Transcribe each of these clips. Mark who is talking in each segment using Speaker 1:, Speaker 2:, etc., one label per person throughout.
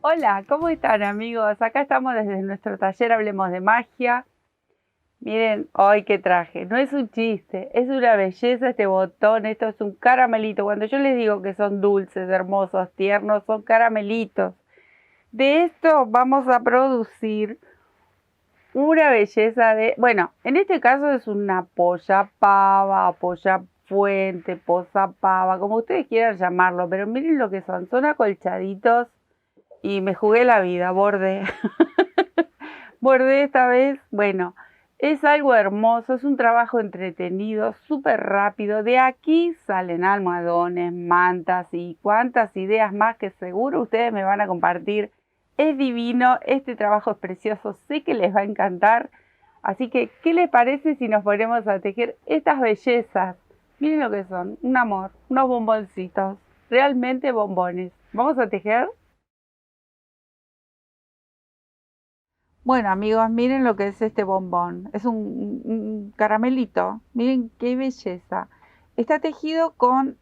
Speaker 1: Hola, ¿cómo están amigos? Acá estamos desde nuestro taller Hablemos de Magia. Miren, hoy qué traje. No es un chiste, es una belleza este botón. Esto es un caramelito. Cuando yo les digo que son dulces, hermosos, tiernos, son caramelitos. De esto vamos a producir una belleza de... Bueno, en este caso es una polla pava, polla fuente, posa pava, como ustedes quieran llamarlo. Pero miren lo que son. Son acolchaditos. Y me jugué la vida, bordé. Bordé esta vez. Bueno, es algo hermoso, es un trabajo entretenido, súper rápido. De aquí salen almohadones, mantas y cuantas ideas más que seguro ustedes me van a compartir. Es divino, este trabajo es precioso, sé que les va a encantar. Así que, ¿qué les parece si nos ponemos a tejer estas bellezas? Miren lo que son, un amor, unos bomboncitos, realmente bombones. ¿Vamos a tejer? Bueno amigos, miren lo que es este bombón. Es un caramelito. Miren qué belleza. Está tejido con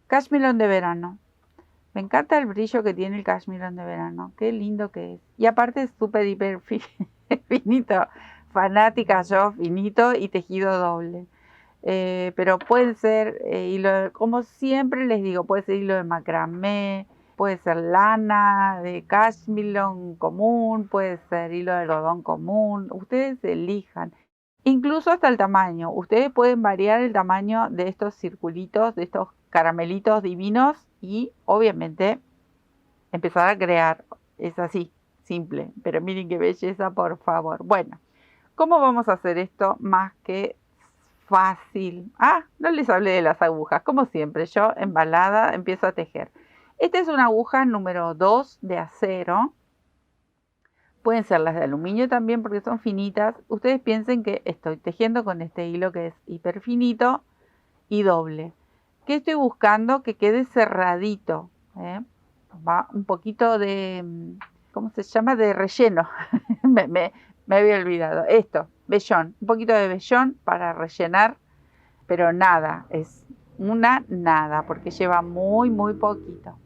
Speaker 1: cashmere de verano. Me encanta el brillo que tiene el cashmere de verano. Qué lindo que es. Y aparte es súper hiper finito. Fanática yo, finito y tejido doble. Pero puede ser hilo, como siempre les digo, puede ser hilo de macramé, puede ser lana de cashmere común, puede ser hilo de algodón común, ustedes elijan. Incluso hasta el tamaño, ustedes pueden variar el tamaño de estos circulitos, de estos caramelitos divinos y obviamente empezar a crear. Es así, simple, pero miren qué belleza, por favor. Bueno, ¿cómo vamos a hacer esto más que fácil? Ah, no les hablé de las agujas. Como siempre, yo embalada empiezo a tejer. Esta es una aguja número 2 de acero. Pueden ser las de aluminio también porque son finitas. Ustedes piensen que estoy tejiendo con este hilo que es hiper finito y doble. ¿Qué estoy buscando? Que quede cerradito. Va un poquito de, ¿cómo se llama? De relleno. me había olvidado. Esto, vellón. Un poquito de vellón para rellenar, pero nada. Es una nada porque lleva muy poquito.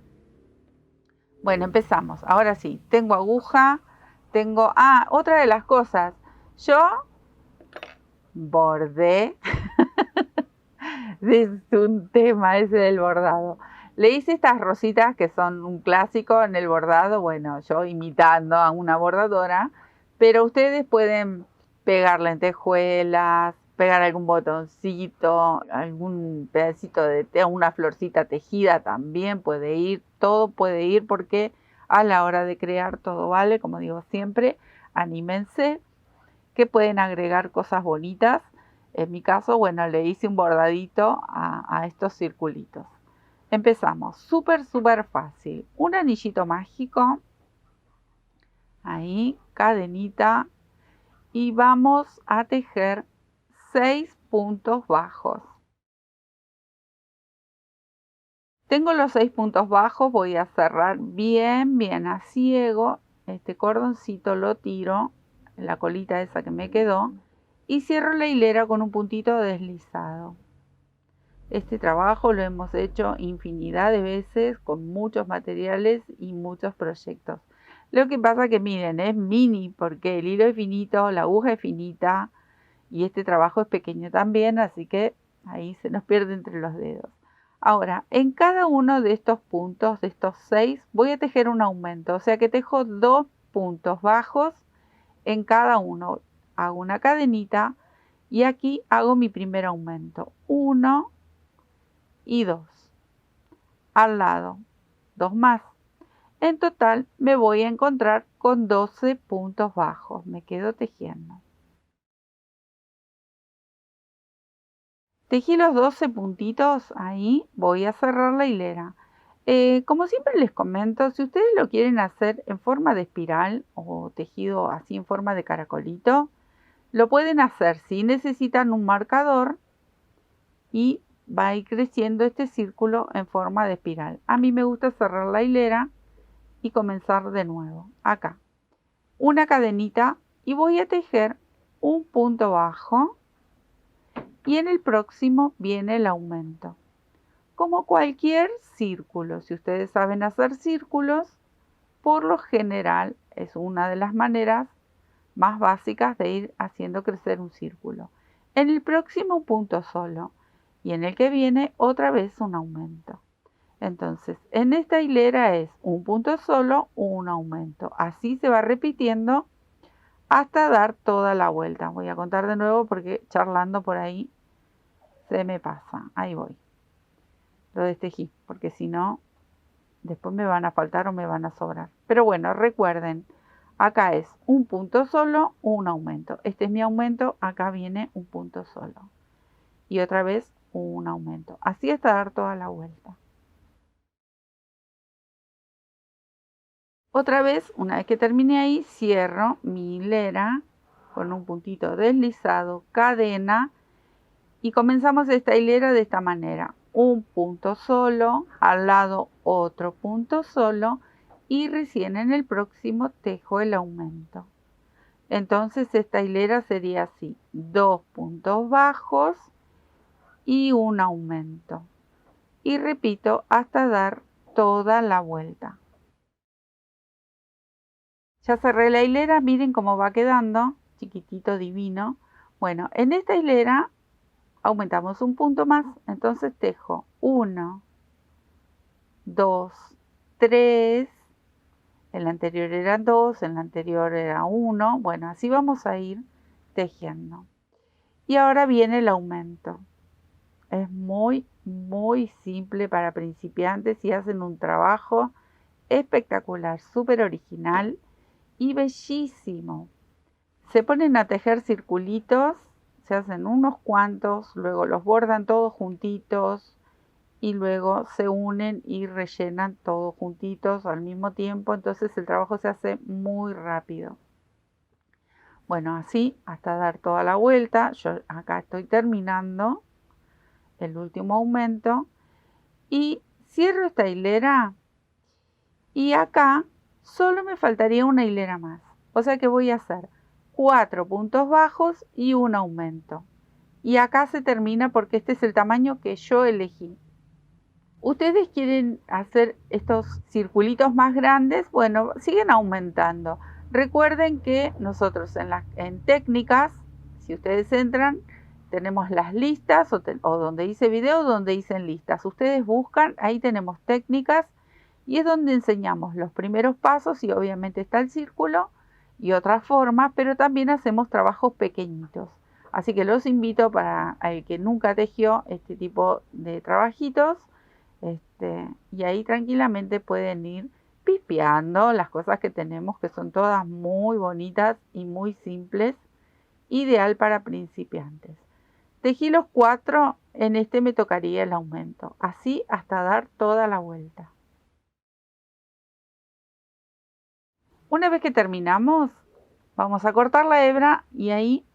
Speaker 1: Bueno, empezamos. Ahora sí, tengo aguja, tengo... Ah, otra de las cosas. Yo bordé. Es un tema ese del bordado. Le hice estas rositas que son un clásico en el bordado. Bueno, yo imitando a una bordadora. Pero ustedes pueden pegar lentejuelas, pegar algún botoncito, algún pedacito de una florcita tejida también puede ir. Todo puede ir porque a la hora de crear todo vale. Como digo siempre, anímense que pueden agregar cosas bonitas. En mi caso, bueno, le hice un bordadito a estos circulitos. Empezamos, súper fácil. Un anillito mágico, ahí, cadenita, y vamos a tejer 6 puntos bajos. Tengo los 6 puntos bajos, voy a cerrar bien a ciego. Este cordoncito lo tiro, la colita esa que me quedó, y cierro la hilera con un puntito deslizado. Este trabajo lo hemos hecho infinidad de veces con muchos materiales y muchos proyectos. Lo que pasa que miren, es mini porque el hilo es finito, la aguja es finita y este trabajo es pequeño también, así que ahí se nos pierde entre los dedos. Ahora, en cada uno de estos puntos, de estos 6, voy a tejer un aumento, o sea que tejo 2 puntos bajos en cada uno. Hago una cadenita y aquí hago mi primer aumento. 1 y 2. Al lado, 2 más. En total me voy a encontrar con 12 puntos bajos. Me quedo tejiendo. Tejí los 12 puntitos ahí, voy a cerrar la hilera. Como siempre les comento, si ustedes lo quieren hacer en forma de espiral o tejido así en forma de caracolito, lo pueden hacer si necesitan un marcador y va a ir creciendo este círculo en forma de espiral. A mí me gusta cerrar la hilera y comenzar de nuevo. Acá, una cadenita y voy a tejer un punto bajo y en el próximo viene el aumento. como cualquier círculo. Si ustedes saben hacer círculos, por lo general es una de las maneras más básicas de ir haciendo crecer un círculo. En el próximo un punto solo y en el que viene otra vez un aumento. Entonces, en esta hilera es un punto solo, un aumento. Así se va repitiendo hasta dar toda la vuelta. Voy a contar de nuevo porque charlando por ahí se me pasa. Ahí voy. Lo destejí, porque si no, después me van a faltar o me van a sobrar. Pero bueno, recuerden, acá es un punto solo, un aumento. Este es mi aumento, acá viene un punto solo. Y otra vez un aumento. Así hasta dar toda la vuelta. Otra vez, una vez que termine ahí, cierro mi hilera con un puntito deslizado, cadena, y comenzamos esta hilera de esta manera. Un punto solo, al lado otro punto solo, y recién en el próximo tejo el aumento. Entonces esta hilera sería así: 2 puntos bajos y un aumento. Y repito hasta dar toda la vuelta. Ya cerré la hilera, miren cómo va quedando, chiquitito, divino. Bueno, en esta hilera aumentamos un punto más, entonces tejo 1, 2, 3, en la anterior eran 2, en la anterior era 1, bueno, así vamos a ir tejiendo. Y ahora viene el aumento. Es muy simple para principiantes y hacen un trabajo espectacular, súper original y bellísimo. Se ponen a tejer circulitos, se hacen unos cuantos, luego los bordan todos juntitos y luego se unen y rellenan todos juntitos al mismo tiempo, entonces el trabajo se hace muy rápido. Bueno, así hasta dar toda la vuelta. Yo acá estoy terminando el último aumento y cierro esta hilera y acá solo me faltaría una hilera más, o sea que voy a hacer 4 puntos bajos y un aumento, y acá se termina porque este es el tamaño que yo elegí. Ustedes quieren hacer estos circulitos más grandes, bueno, siguen aumentando. Recuerden que nosotros en técnicas, si ustedes entran, tenemos las listas o donde hice video, donde dicen listas. Ustedes buscan, ahí tenemos técnicas y es donde enseñamos los primeros pasos y obviamente está el círculo y otras formas, pero también hacemos trabajos pequeñitos. Así que los invito para el que nunca tejió este tipo de trabajitos, y ahí tranquilamente pueden ir pispeando las cosas que tenemos, que son todas muy bonitas y muy simples, ideal para principiantes. Tejí los 4, en este me tocaría el aumento, así hasta dar toda la vuelta. Una vez que terminamos, vamos a cortar la hebra y ahí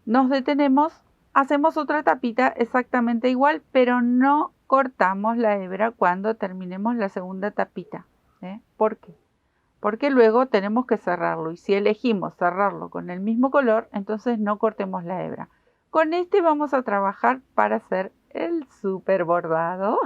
Speaker 1: nos detenemos, hacemos otra tapita exactamente igual, pero no cortamos la hebra cuando terminemos la segunda tapita. ¿Por qué? Porque luego tenemos que cerrarlo y si elegimos cerrarlo con el mismo color, entonces no cortemos la hebra. Con este vamos a trabajar para hacer el super bordado.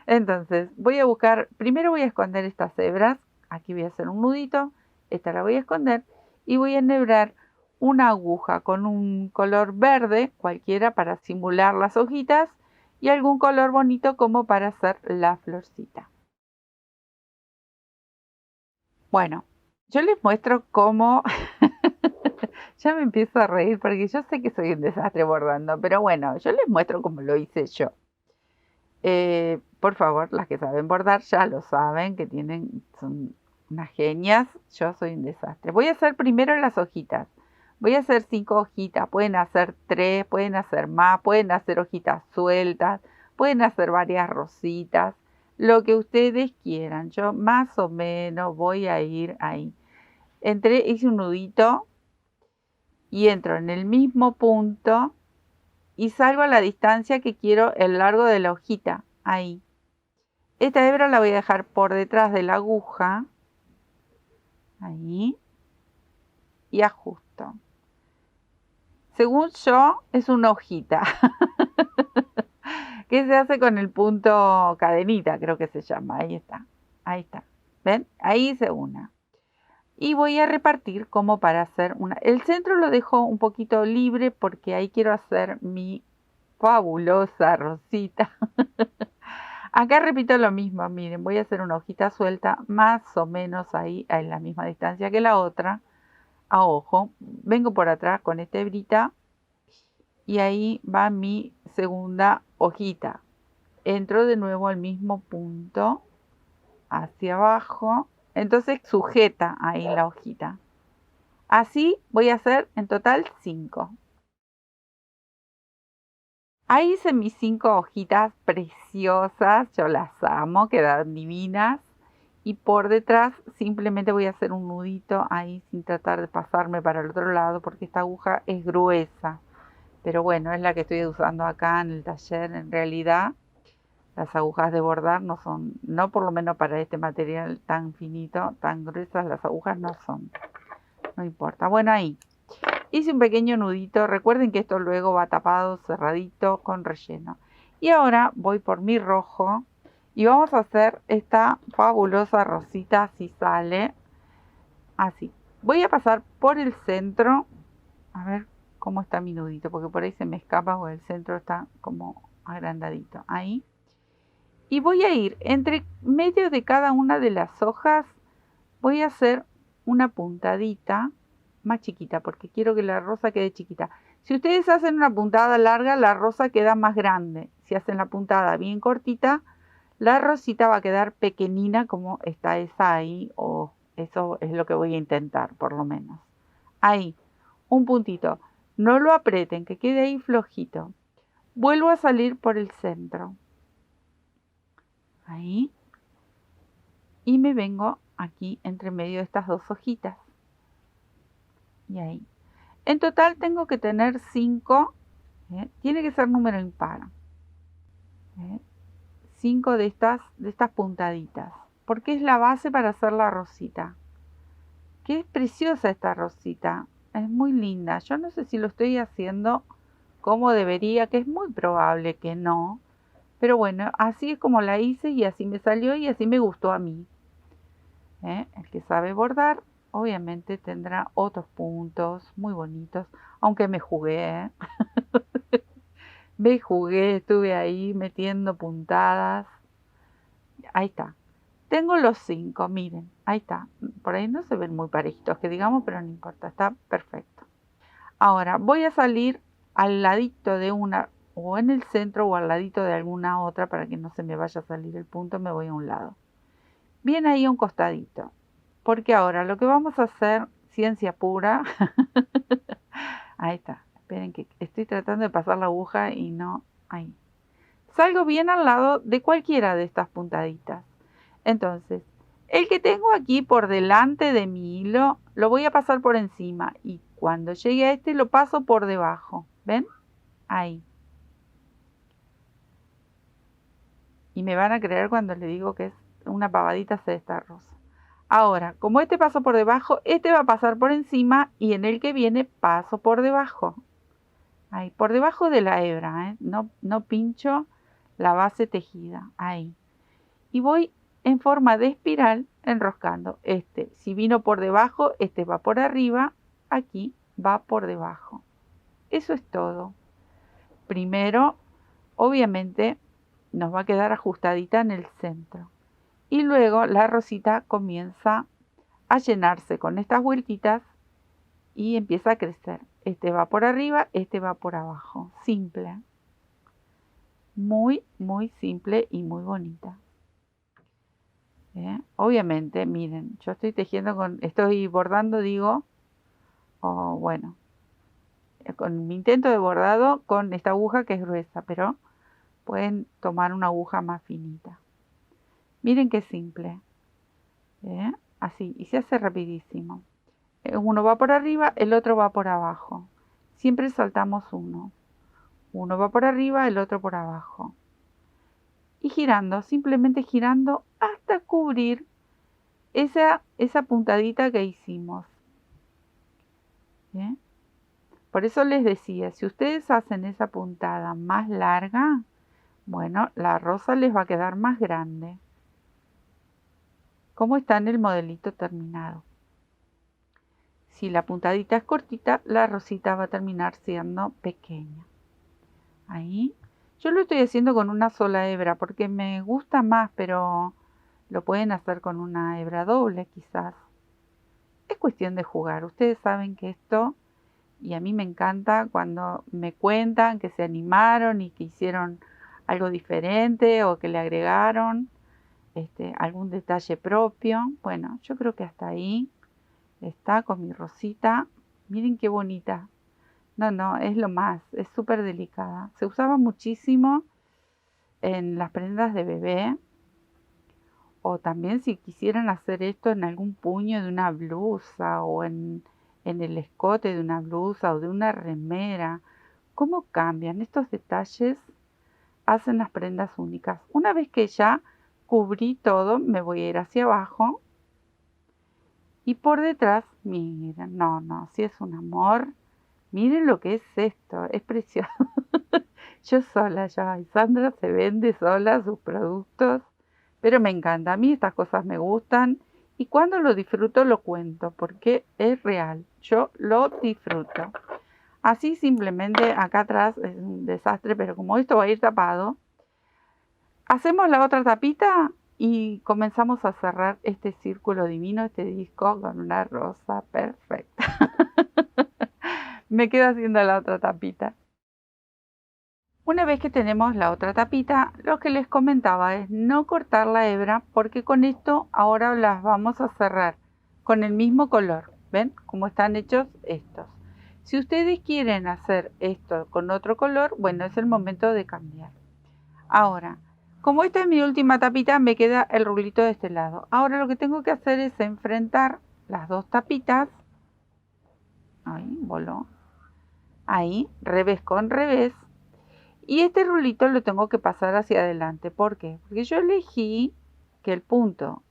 Speaker 1: Entonces voy a buscar, primero voy a esconder estas hebras, aquí voy a hacer un nudito, esta la voy a esconder y voy a enhebrar una aguja con un color verde, cualquiera para simular las hojitas, y algún color bonito como para hacer la florcita. Bueno, yo les muestro cómo, ya me empiezo a reír porque yo sé que soy un desastre bordando, pero bueno, yo les muestro cómo lo hice yo. Por favor, las que saben bordar ya lo saben, que son unas genias. Yo soy un desastre. Voy a hacer primero las hojitas. Voy a hacer 5 hojitas, pueden hacer 3, pueden hacer más, pueden hacer hojitas sueltas, pueden hacer varias rositas, lo que ustedes quieran. Yo más o menos voy a ir ahí. Hice un nudito y entro en el mismo punto y salgo a la distancia que quiero el largo de la hojita, ahí. Esta hebra la voy a dejar por detrás de la aguja, ahí, y ajusto. Según yo, es una hojita. que se hace con el punto cadenita, creo que se llama. Ahí está, ahí está. ¿Ven? Ahí hice una. Y voy a repartir como para hacer una. El centro lo dejo un poquito libre porque ahí quiero hacer mi fabulosa rosita. Acá repito lo mismo, miren, voy a hacer una hojita suelta más o menos ahí en la misma distancia que la otra, a ojo. Vengo por atrás con esta hebrita y ahí va mi segunda hojita. Entro de nuevo al mismo punto, hacia abajo, entonces sujeta ahí la hojita. Así voy a hacer en total 5. Ahí hice mis 5 hojitas preciosas, yo las amo, quedan divinas. Y por detrás simplemente voy a hacer un nudito ahí sin tratar de pasarme para el otro lado porque esta aguja es gruesa. Pero bueno, es la que estoy usando acá en el taller. En realidad las agujas de bordar no son, no por lo menos para este material tan finito, tan gruesas, las agujas no son. No importa. Bueno, ahí hice un pequeño nudito. Recuerden que esto luego va tapado, cerradito, con relleno. Y ahora voy por mi rojo y vamos a hacer esta fabulosa rosita si sale. Así. Voy a pasar por el centro. A ver cómo está mi nudito, porque por ahí se me escapa porque el centro está como agrandadito. Ahí. Y voy a ir entre medio de cada una de las hojas. Voy a hacer una puntadita más chiquita porque quiero que la rosa quede chiquita. Si ustedes hacen una puntada larga, la rosa queda más grande. Si hacen la puntada bien cortita, la rosita va a quedar pequeñina como está esa ahí, o eso es lo que voy a intentar por lo menos. Ahí, un puntito. No lo aprieten, que quede ahí flojito. Vuelvo a salir por el centro. Ahí. Y me vengo aquí entre medio de estas dos hojitas. Y ahí. En total tengo que tener 5. Tiene que ser número impar. 5 de estas puntaditas. Porque es la base para hacer la rosita. Que es preciosa esta rosita. Es muy linda. Yo no sé si lo estoy haciendo como debería, que es muy probable que no. Pero bueno, así es como la hice y así me salió y así me gustó a mí. El que sabe bordar, obviamente tendrá otros puntos muy bonitos. Aunque me jugué, me jugué, estuve ahí metiendo puntadas. Ahí está. Tengo los 5, miren, ahí está. Por ahí no se ven muy parejitos, que digamos, pero no importa, está perfecto. Ahora voy a salir al ladito de una, o en el centro o al ladito de alguna otra para que no se me vaya a salir el punto, me voy a un lado. Bien ahí a un costadito. Porque ahora lo que vamos a hacer, ciencia pura, ahí está. Esperen que estoy tratando de pasar la aguja y no, ahí. Salgo bien al lado de cualquiera de estas puntaditas. Entonces, el que tengo aquí por delante de mi hilo, lo voy a pasar por encima. Y cuando llegue a este, lo paso por debajo. ¿Ven? Ahí. Y me van a creer cuando les digo que es una pavadita hacer esta rosa. Ahora, como este paso por debajo, este va a pasar por encima y en el que viene paso por debajo. Ahí, por debajo de la hebra, no pincho la base tejida. Ahí. Y voy en forma de espiral enroscando. Si vino por debajo, este va por arriba, aquí va por debajo. Eso es todo. Primero, obviamente, nos va a quedar ajustadita en el centro. Y luego la rosita comienza a llenarse con estas vueltitas y empieza a crecer. Este va por arriba, este va por abajo. Simple. Muy, muy simple y muy bonita. Obviamente, miren, yo estoy tejiendo estoy bordando, digo, bueno, con mi intento de bordado con esta aguja que es gruesa, pero pueden tomar una aguja más finita. Miren qué simple. Así, y se hace rapidísimo. Uno va por arriba, el otro va por abajo. Siempre saltamos uno. Uno va por arriba, el otro por abajo. Y girando, simplemente girando hasta cubrir esa puntadita que hicimos. Por eso les decía, si ustedes hacen esa puntada más larga, Bueno, la rosa les va a quedar más grande, como está en el modelito terminado. Si la puntadita es cortita, la rosita va a terminar siendo pequeña. Ahí. Yo lo estoy haciendo con una sola hebra porque me gusta más, pero lo pueden hacer con una hebra doble quizás. Es cuestión de jugar. Ustedes saben que esto, y a mí me encanta cuando me cuentan que se animaron y que hicieron algo diferente o que le agregaron algún detalle propio. Bueno, yo creo que hasta ahí está con mi rosita. Miren qué bonita. No, es lo más, es súper delicada. Se usaba muchísimo en las prendas de bebé, o también si quisieran hacer esto en algún puño de una blusa o en el escote de una blusa o de una remera. ¿Cómo cambian estos detalles? Hacen las prendas únicas. Una vez que ya cubrí todo, me voy a ir hacia abajo y por detrás, miren, no, si es un amor. Miren lo que es esto, es precioso. Yo sola ya, y Sandra se vende sola sus productos, pero me encanta, a mí estas cosas me gustan y cuando lo disfruto lo cuento porque es real, yo lo disfruto. Así simplemente acá atrás es un desastre, pero como esto va a ir tapado, hacemos la otra tapita y comenzamos a cerrar este círculo divino, este disco con una rosa perfecta. Me quedo haciendo la otra tapita. Una vez que tenemos la otra tapita, lo que les comentaba es no cortar la hebra porque con esto ahora las vamos a cerrar con el mismo color. ¿Ven cómo están hechos estos? Si ustedes quieren hacer esto con otro color, bueno, es el momento de cambiar. Ahora, como esta es mi última tapita, me queda el rulito de este lado. Ahora lo que tengo que hacer es enfrentar las dos tapitas. Ahí, voló. Ahí, revés con revés. Y este rulito lo tengo que pasar hacia adelante. ¿Por qué? Porque yo elegí que el punto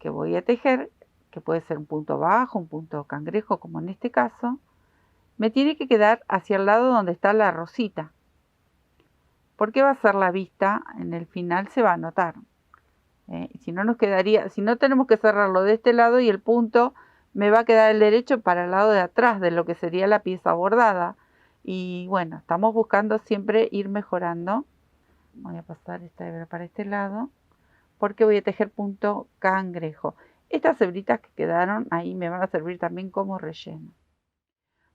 Speaker 1: que voy a tejer, que puede ser un punto bajo, un punto cangrejo, como en este caso, me tiene que quedar hacia el lado donde está la rosita. Porque va a ser la vista, en el final se va a notar. Si no nos quedaría, si no tenemos que cerrarlo de este lado y el punto me va a quedar el derecho para el lado de atrás de lo que sería la pieza bordada. Y bueno, estamos buscando siempre ir mejorando. Voy a pasar esta hebra para este lado porque voy a tejer punto cangrejo. Estas hebritas que quedaron ahí me van a servir también como relleno.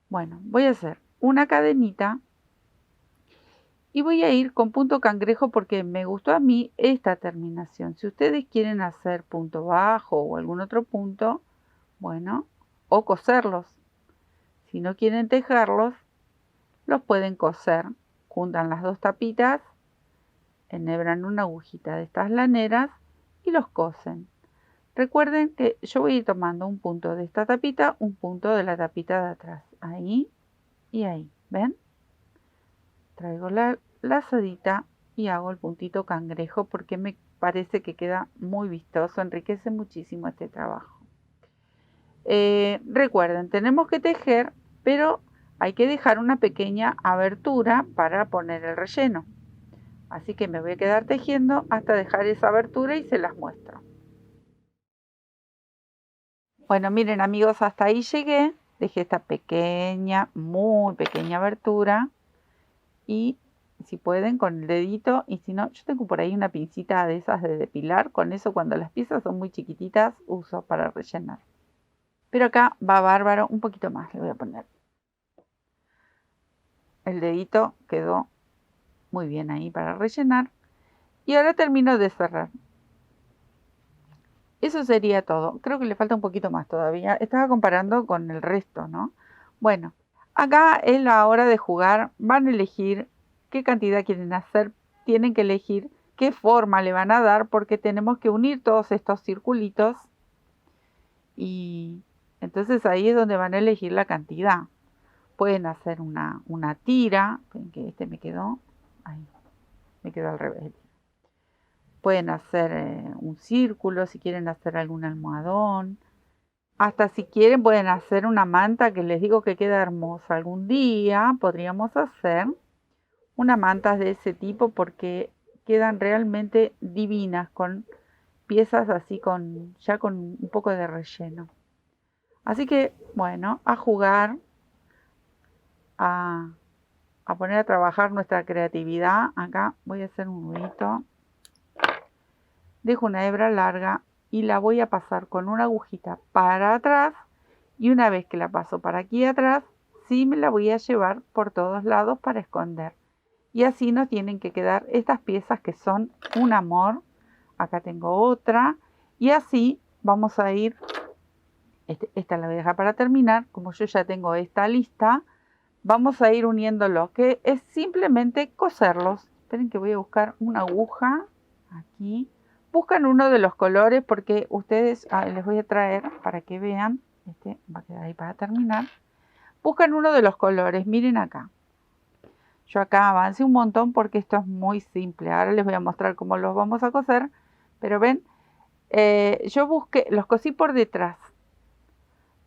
Speaker 1: Bueno, voy a hacer una cadenita y voy a ir con punto cangrejo porque me gustó a mí esta terminación. Si ustedes quieren hacer punto bajo o algún otro punto, bueno, o coserlos. Si no quieren tejerlos, los pueden coser. Juntan las dos tapitas, enhebran una agujita de estas laneras y los cosen. Recuerden que yo voy a ir tomando un punto de esta tapita, un punto de la tapita de atrás. Ahí y ahí. ¿Ven? Traigo la lazadita y hago el puntito cangrejo porque me parece que queda muy vistoso, enriquece muchísimo este trabajo. Recuerden, tenemos que tejer, pero hay que dejar una pequeña abertura para poner el relleno. Así que me voy a quedar tejiendo hasta dejar esa abertura y se las muestro. Bueno, miren amigos, hasta ahí llegué. Dejé esta pequeña, muy pequeña abertura. Y si pueden con el dedito, y si no, yo tengo por ahí una pincita de esas de depilar. Con eso cuando las piezas son muy chiquititas, uso para rellenar. Pero acá va bárbaro, un poquito más le voy a poner. El dedito quedó muy bien ahí para rellenar. Y ahora termino de cerrar. Eso sería todo. Creo que le falta un poquito más todavía. Estaba comparando con el resto, ¿no? Bueno, acá es la hora de jugar. Van a elegir qué cantidad quieren hacer. Tienen que elegir qué forma le van a dar porque tenemos que unir todos estos circulitos. Y entonces ahí es donde van a elegir la cantidad. Pueden hacer una tira. Ven que este me quedó. Ahí, me quedó al revés. Pueden hacer un círculo, si quieren hacer algún almohadón. Hasta si quieren pueden hacer una manta que les digo que queda hermosa. Algún día podríamos hacer una manta de ese tipo porque quedan realmente divinas, con piezas así ya con un poco de relleno. Así que, bueno, a jugar, a poner a trabajar nuestra creatividad. Acá voy a hacer un nudito. Dejo una hebra larga y la voy a pasar con una agujita para atrás. Y una vez que la paso para aquí atrás, sí me la voy a llevar por todos lados para esconder. Y así nos tienen que quedar estas piezas que son un amor. Acá tengo otra. Y así vamos a ir. Esta la voy a dejar para terminar. Como yo ya tengo esta lista, vamos a ir uniéndolos, que es simplemente coserlos. Esperen que voy a buscar una aguja. Aquí. Buscan uno de los colores porque ustedes, les voy a traer para que vean. Este va a quedar ahí para terminar. Buscan uno de los colores. Miren acá. Yo acá avancé un montón porque esto es muy simple. Ahora les voy a mostrar cómo los vamos a coser. Pero ven, yo busqué, los cosí por detrás.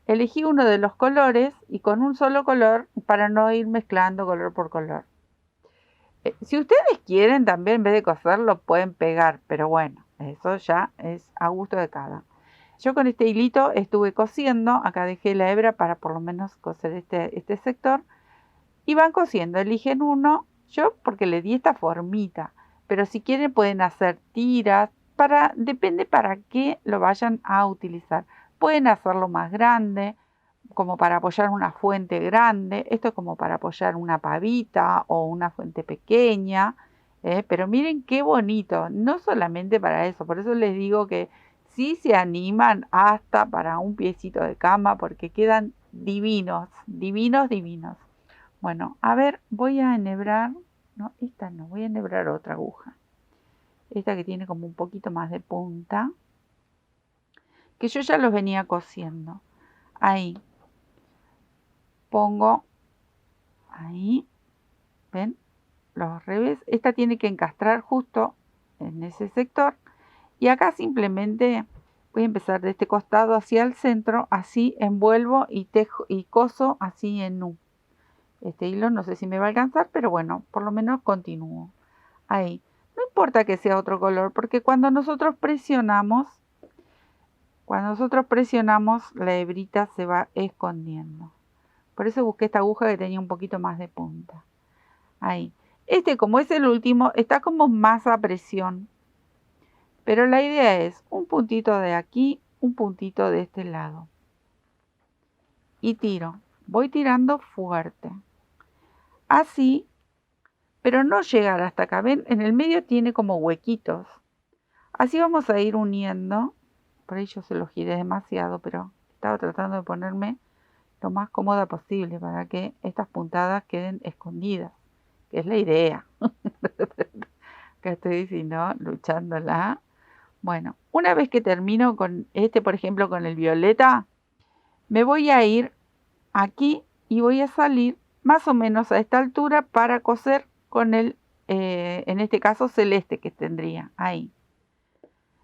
Speaker 1: Elegí uno de los colores y con un solo color para no ir mezclando color por color. Si ustedes quieren también en vez de coserlo pueden pegar, pero bueno, eso ya es a gusto de cada. Yo con este hilito estuve cosiendo, acá dejé la hebra para por lo menos coser este sector. Y van cosiendo, eligen uno, yo porque le di esta formita, pero si quieren pueden hacer tiras, depende para qué lo vayan a utilizar. Pueden hacerlo más grande, como para apoyar una fuente grande, esto es como para apoyar una pavita o una fuente pequeña, pero miren qué bonito, no solamente para eso, por eso les digo que sí se animan hasta para un piecito de cama porque quedan divinos, divinos, divinos. Bueno, a ver, voy a enhebrar, no, esta no, voy a enhebrar otra aguja. Esta que tiene como un poquito más de punta, que yo ya los venía cosiendo. Ahí, pongo, ahí, ¿ven? Los revés. Esta tiene que encastrar justo en ese sector. Y acá simplemente voy a empezar de este costado hacia el centro, así envuelvo y tejo y coso así en U. Este hilo no sé si me va a alcanzar, pero bueno, por lo menos continúo. Ahí. No importa que sea otro color, porque cuando nosotros presionamos, la hebrita se va escondiendo. Por eso busqué esta aguja que tenía un poquito más de punta. Ahí. Este, como es el último, está como más a presión. Pero la idea es un puntito de aquí, un puntito de este lado. Y tiro. Voy tirando fuerte. Así, pero no llegar hasta acá. ¿Ven? En el medio tiene como huequitos. Así vamos a ir uniendo. Por ahí yo se lo giré demasiado, pero estaba tratando de ponerme lo más cómoda posible para que estas puntadas queden escondidas, que es la idea. Acá estoy, si no, luchándola. Bueno, una vez que termino con este, por ejemplo, con el violeta, me voy a ir aquí y voy a salir más o menos a esta altura para coser con el, en este caso, celeste que tendría ahí.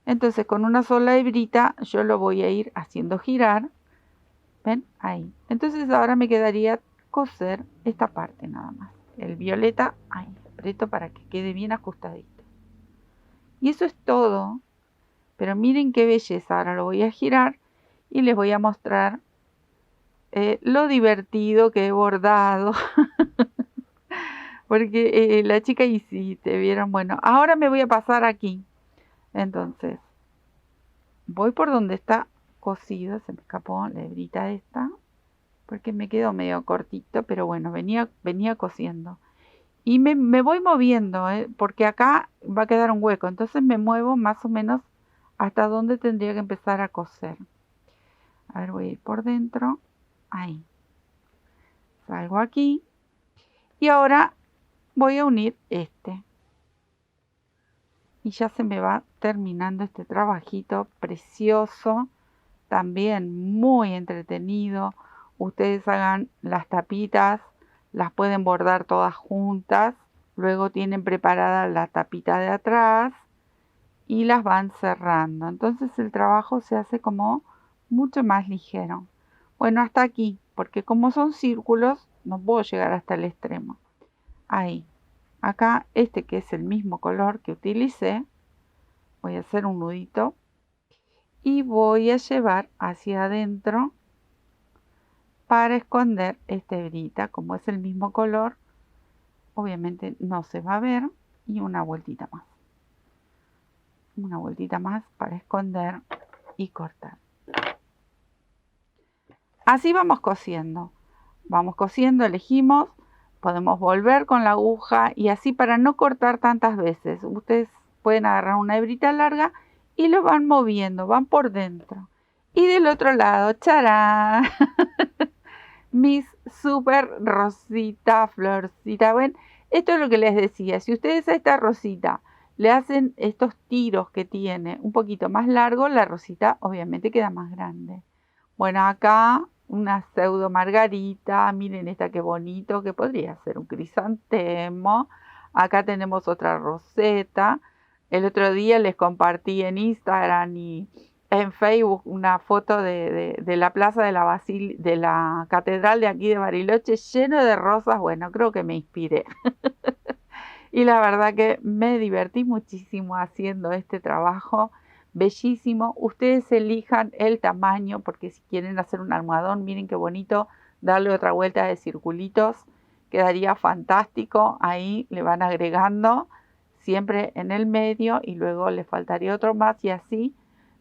Speaker 1: Entonces con una sola hebrita yo lo voy a ir haciendo girar. ¿Ven? Ahí. Entonces ahora me quedaría coser esta parte nada más. El violeta, ahí, aprieto para que quede bien ajustadito. Y eso es todo. Pero miren qué belleza. Ahora lo voy a girar y les voy a mostrar lo divertido que he bordado. Porque la chica y si te vieron, bueno, ahora me voy a pasar aquí. Entonces, voy por donde está cosido, se me escapó la hebrita esta, porque me quedó medio cortito, pero bueno, venía cosiendo. Y me voy moviendo, porque acá va a quedar un hueco, entonces me muevo más o menos hasta donde tendría que empezar a coser. A ver, voy a ir por dentro, ahí. Salgo aquí, y ahora voy a unir este. Y ya se me va terminando este trabajito precioso, también muy entretenido. Ustedes hagan las tapitas, las pueden bordar todas juntas, luego tienen preparada la tapita de atrás y las van cerrando. Entonces el trabajo se hace como mucho más ligero. Bueno, hasta aquí, porque como son círculos, no puedo llegar hasta el extremo. Ahí. acá este que es el mismo color que utilicé, voy a hacer un nudito y voy a llevar hacia adentro para esconder esta hebrita. Como es el mismo color, obviamente no se va a ver. Y una vueltita más. Una vueltita más para esconder y cortar. Así vamos cosiendo. Vamos cosiendo, elegimos, podemos volver con la aguja y así para no cortar tantas veces. Ustedes pueden agarrar una hebrita larga y lo van moviendo, van por dentro. Y del otro lado, ¡charán! Mis super rosita, florcita. Ven, esto es lo que les decía. Si ustedes a esta rosita le hacen estos tiros que tiene un poquito más largo, la rosita obviamente queda más grande. Bueno, acá una pseudo margarita. Miren esta qué bonito, que podría ser un crisantemo. Acá tenemos otra roseta. El otro día les compartí en Instagram y en Facebook una foto de la plaza de la catedral de aquí de Bariloche lleno de rosas. Bueno, creo que me inspiré. Y la verdad que me divertí muchísimo haciendo este trabajo. Bellísimo. Ustedes elijan el tamaño porque si quieren hacer un almohadón, miren qué bonito, darle otra vuelta de circulitos. Quedaría fantástico. Ahí le van agregando siempre en el medio y luego le faltaría otro más y así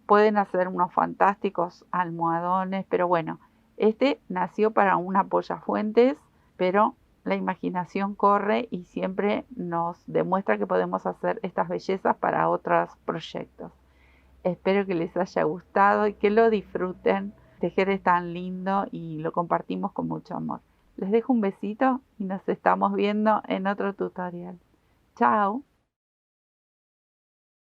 Speaker 1: pueden hacer unos fantásticos almohadones. Pero bueno, este nació para un apoyafuentes, pero la imaginación corre y siempre nos demuestra que podemos hacer estas bellezas para otros proyectos. Espero que les haya gustado y que lo disfruten. Tejer es tan lindo y lo compartimos con mucho amor. Les dejo un besito y nos estamos viendo en otro tutorial. Chao.